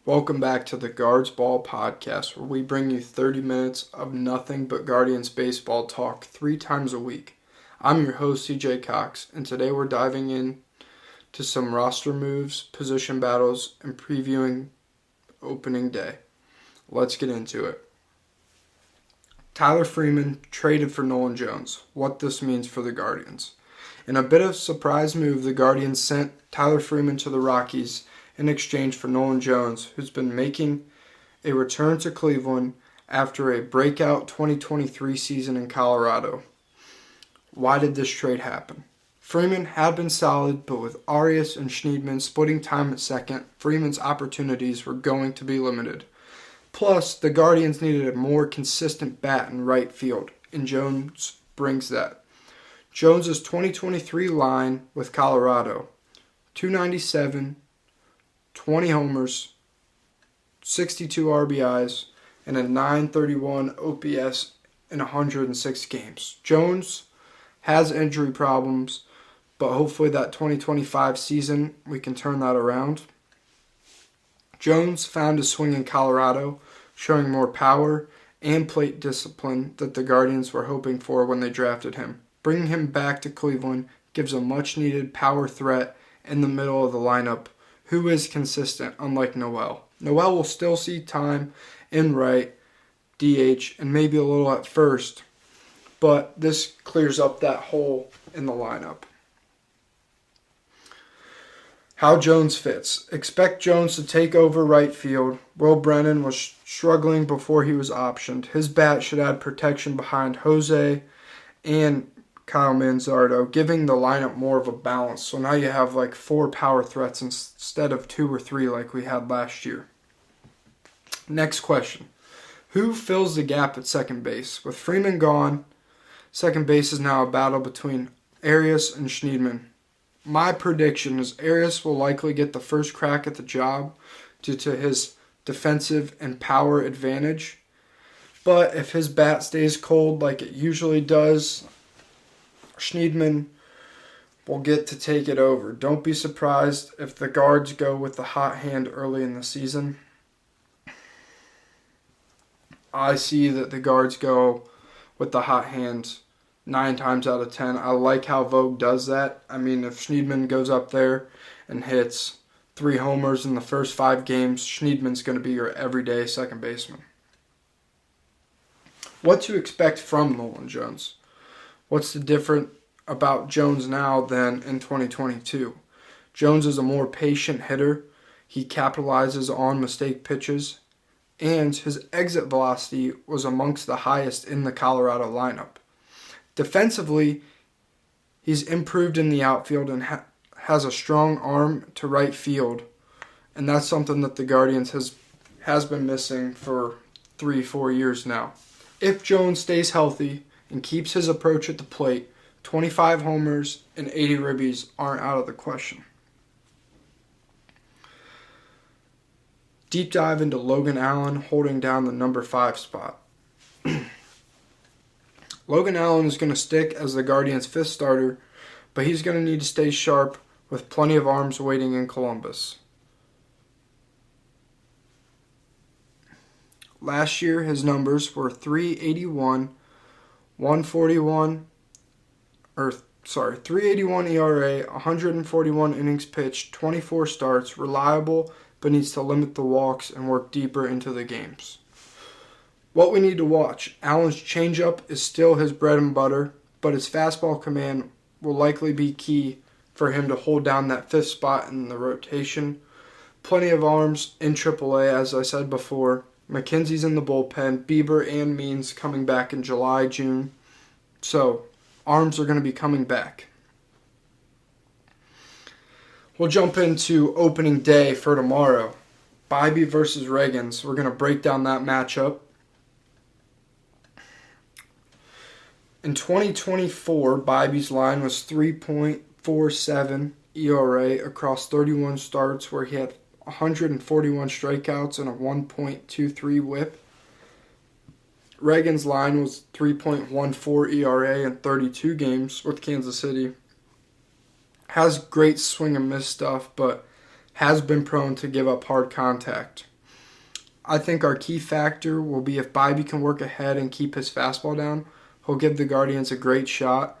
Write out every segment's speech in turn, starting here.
Welcome back to the Guards Ball Podcast, where we bring you 30 minutes of nothing but Guardians baseball talk 3 times a week. I'm your host, CJ Cox, and today we're diving in to some roster moves, position battles, and previewing opening day. Let's get into it. Tyler Freeman traded for Nolan Jones. What this means for the Guardians. In a bit of a surprise move, the Guardians sent Tyler Freeman to the Rockies in exchange for Nolan Jones, who's been making a return to Cleveland after a breakout 2023 season in Colorado. Why did this trade happen? Freeman had been solid, but with Arias and Schneidman splitting time at second, Freeman's opportunities were going to be limited. Plus, the Guardians needed a more consistent bat in right field, and Jones brings that. Jones' 2023 line with Colorado, 297, 20 homers, 62 RBIs, and a 931 OPS in 106 games. Jones has injury problems, but hopefully that 2025 season we can turn that around. Jones found his swing in Colorado, showing more power and plate discipline that the Guardians were hoping for when they drafted him. Bringing him back to Cleveland gives a much-needed power threat in the middle of the lineup, who is consistent, unlike Noel. Noel will still see time in right, DH, and maybe a little at first, but this clears up that hole in the lineup. How Jones fits. Expect Jones to take over right field. Will Brennan was struggling before he was optioned. His bat should add protection behind Jose and Kyle Manzardo, giving the lineup more of a balance. So now you have like 4 power threats instead of 2 or 3 like we had last year. Next question. Who fills the gap at second base? With Freeman gone, second base is now a battle between Arias and Schneidman. My prediction is Arias will likely get the first crack at the job due to his defensive and power advantage. But if his bat stays cold like it usually does, Schneidman will get to take it over. Don't be surprised if the Guards go with the hot hand early in the season. I see that the Guards go with the hot hand 9 times out of 10. I like how Vogt does that. I mean, if Schneidman goes up there and hits 3 homers in the first 5 games, Schneidman's going to be your everyday second baseman. What to expect from Nolan Jones? What's the different about Jones now than in 2022? Jones is a more patient hitter. He capitalizes on mistake pitches, and his exit velocity was amongst the highest in the Colorado lineup. Defensively, he's improved in the outfield and has a strong arm to right field, and that's something that the Guardians has been missing for 3-4 years now. If Jones stays healthy and keeps his approach at the plate, 25 homers and 80 ribbies aren't out of the question. Deep dive into Logan Allen holding down the number 5 spot. Logan Allen is going to stick as the Guardians' 5th starter, but he's going to need to stay sharp with plenty of arms waiting in Columbus. Last year, his numbers were 381, 381 ERA, 141 innings pitched, 24 starts, reliable, but needs to limit the walks and work deeper into the games. What we need to watch. Allen's changeup is still his bread and butter, but his fastball command will likely be key for him to hold down that 5th spot in the rotation. Plenty of arms in AAA, as I said before. McKenzie's in the bullpen. Bieber and Means coming back in July, June. So, arms are going to be coming back. We'll jump into opening day for tomorrow. Bibee versus Ragans. We're going to break down that matchup. In 2024, Bibee's line was 3.47 ERA across 31 starts, where he had 141 strikeouts and a 1.23 whip. Reagan's line was 3.14 ERA in 32 games with Kansas City. Has great swing and miss stuff, but has been prone to give up hard contact. I think our key factor will be if Bibee can work ahead and keep his fastball down, he'll give the Guardians a great shot.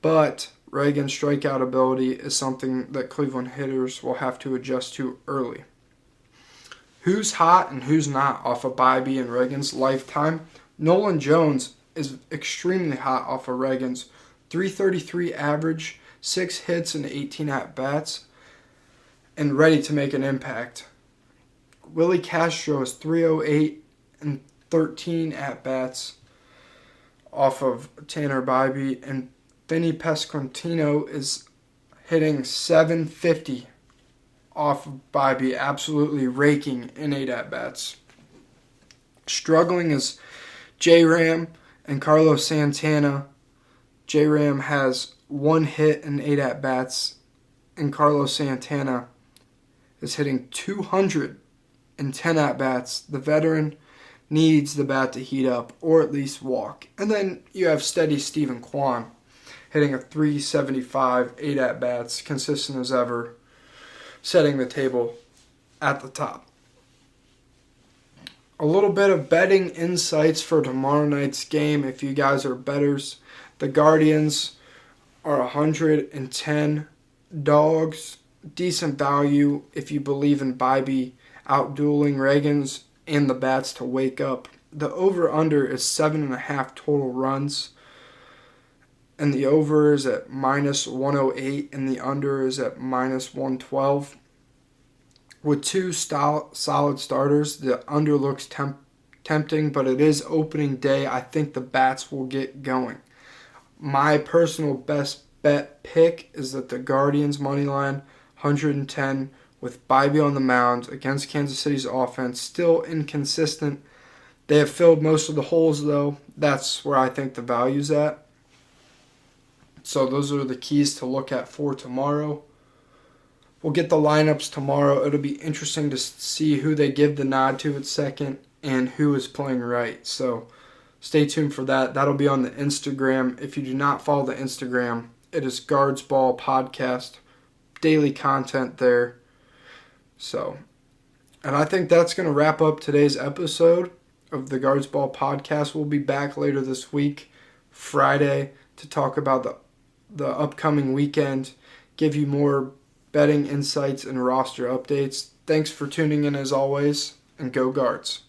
But Reagan's strikeout ability is something that Cleveland hitters will have to adjust to early. Who's hot and who's not off of Bibee and Reagan's lifetime? Nolan Jones is extremely hot off of Reagan's 333 average, 6 hits and 18 at-bats, and ready to make an impact. Willie Castro is 308 and 13 at-bats off of Tanner Bibee, and Vinny Pasquantino is hitting 750 off of Bibee, absolutely raking in 8 at-bats. Struggling is J-Ram and Carlos Santana. J-Ram has 1 hit and 8 at-bats, and Carlos Santana is hitting 210 at-bats. The veteran needs the bat to heat up or at least walk. And then you have steady Stephen Kwan hitting a 375, 8 at-bats, consistent as ever, setting the table at the top. A little bit of betting insights for tomorrow night's game. If you guys are bettors, the Guardians are 110 dogs. Decent value if you believe in Bibee outdueling Reagan's and the bats to wake up. The over-under is 7.5 total runs, and the over is at -108, and the under is at -112. With two solid starters, the under looks tempting, but it is opening day. I think the bats will get going. My personal best bet pick is that the Guardians money line, 110, with Bibee on the mound against Kansas City's offense. Still inconsistent. They have filled most of the holes, though. That's where I think the value's at. So those are the keys to look at for tomorrow. We'll get the lineups tomorrow. It'll be interesting to see who they give the nod to at second and who is playing right. So stay tuned for that. That'll be on the Instagram. If you do not follow the Instagram, it is Guards Ball Podcast. Daily content there. So, and I think that's going to wrap up today's episode of the Guards Ball Podcast. We'll be back later this week, Friday, to talk about the upcoming weekend, give you more betting insights and roster updates. Thanks for tuning in as always, and go Guards.